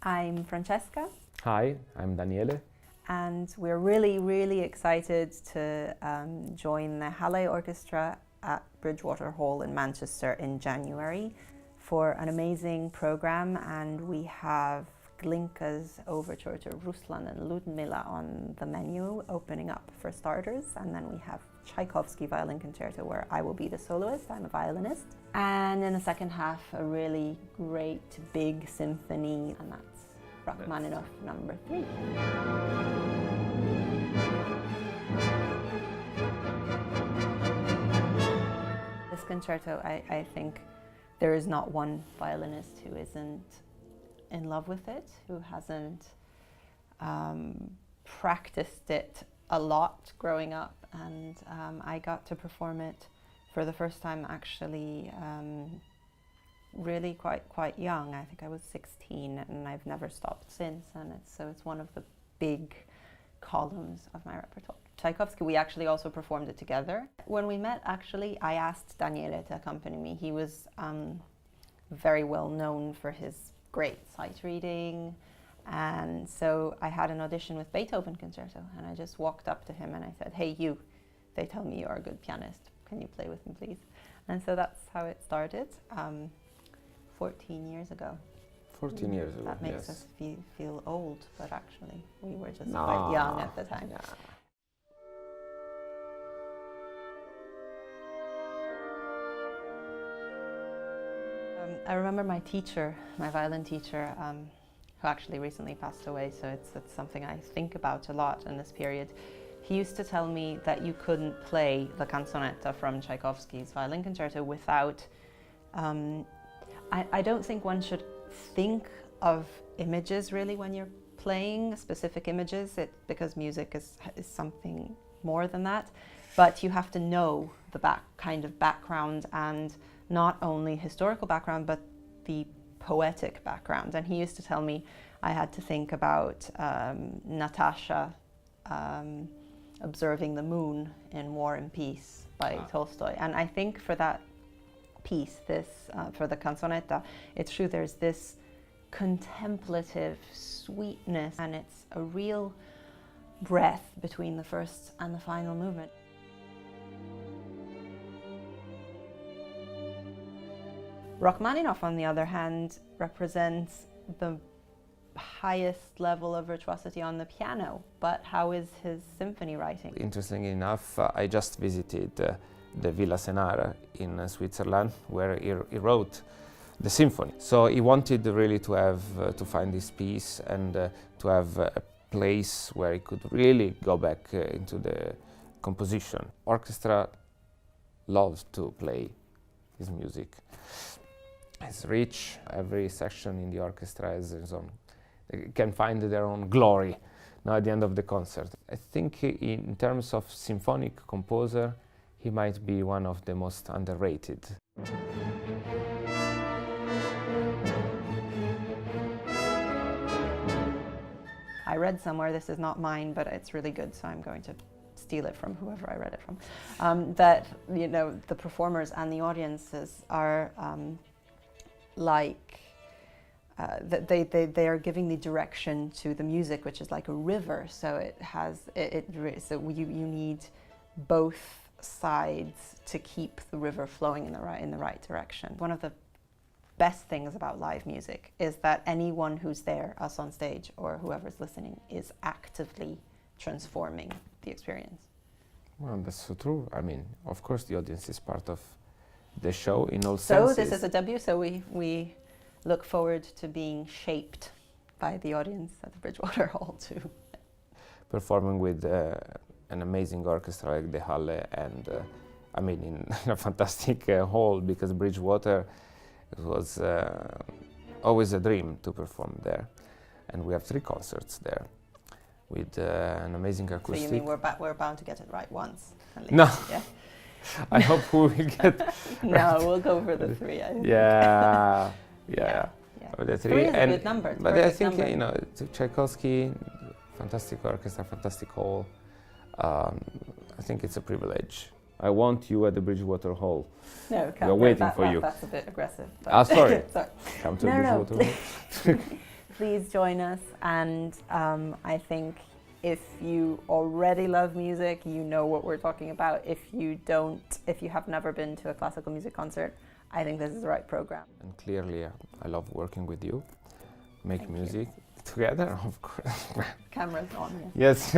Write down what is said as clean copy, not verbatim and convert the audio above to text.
I'm Francesca. Hi, I'm Daniele. And we're really excited to join the Halle Orchestra at Bridgewater Hall in Manchester in January for an amazing program, and we have Glinka's overture to Ruslan and Ludmila on the menu, opening up for starters, and then we have Tchaikovsky Violin Concerto where I will be the soloist, I'm a violinist, and in the second half a really great big symphony, and that's Rachmaninoff number 3. This concerto, I think there is not one violinist who isn't in love with it, who hasn't practiced it a lot growing up, and I got to perform it for the first time actually really quite young. I think I was 16, and I've never stopped since, and it's one of the big columns of my repertoire. Tchaikovsky, we actually also performed it together. When we met, actually, I asked Daniele to accompany me. He was very well known for his great sight reading, and so I had an audition with Beethoven Concerto, and I just walked up to him and I said, "Hey, you, they tell me you're a good pianist. Can you play with me, please?" And so that's how it started 14 years ago. 14 years ago, That makes yes. us feel old, but actually we were just quite young at the time. Yeah. I remember my teacher, my violin teacher, who actually recently passed away, so it's something I think about a lot in this period. He used to tell me that you couldn't play the canzonetta from Tchaikovsky's Violin Concerto without, I don't think one should think of images really when you're playing specific images, because music is something more than that, but you have to know the kind of background, and not only historical background, but the poetic background. And he used to tell me I had to think about Natasha observing the moon in War and Peace by Tolstoy. And I think for that piece, for the canzonetta, it's true, there's this contemplative sweetness, and it's a real breath between the first and the final movement. Rachmaninoff, on the other hand, represents the highest level of virtuosity on the piano, but how is his symphony writing? Interestingly enough, I just visited the Villa Senar in Switzerland, where he wrote the symphony. So he wanted really to have to find this piece and to have a place where he could really go back into the composition. Orchestra loves to play his music. It's rich. Every section in the orchestra has its own, can find their own glory now at the end of the concert. I think in terms of symphonic composer, he might be one of the most underrated. I read somewhere, this is not mine, but it's really good, so I'm going to steal it from whoever I read it from, that, you know, the performers and the audiences are they are giving the direction to the music, which is like a river. So you need both sides to keep the river flowing in the right direction. One of the best things about live music is that anyone who's there, us on stage or whoever's listening, is actively transforming the experience. Well, that's so true. I mean, of course, the audience is part of the show in all senses. So this is a debut, so we look forward to being shaped by the audience at the Bridgewater Hall too. Performing with an amazing orchestra like the Halle, and I mean in a fantastic hall, because Bridgewater, it was always a dream to perform there. And we have 3 concerts there with an amazing acoustic. So you mean we're bound to get it right once, at least? No. Yeah. I hope we will get No, right. we'll go for the 3, I think. Yeah. The The 3 is a good number. But I think you know, Tchaikovsky, fantastic orchestra, fantastic hall. I think it's a privilege. I want you at the Bridgewater Hall. No, we're waiting for you. That's a bit aggressive. Sorry. Sorry. Come to No, Bridgewater Hall. please join us. And I think if you already love music, you know what we're talking about. If you don't, if you have never been to a classical music concert, I think this is the right program. And clearly, I love working with you, make Thank music together, of course. Cameras on. Yes.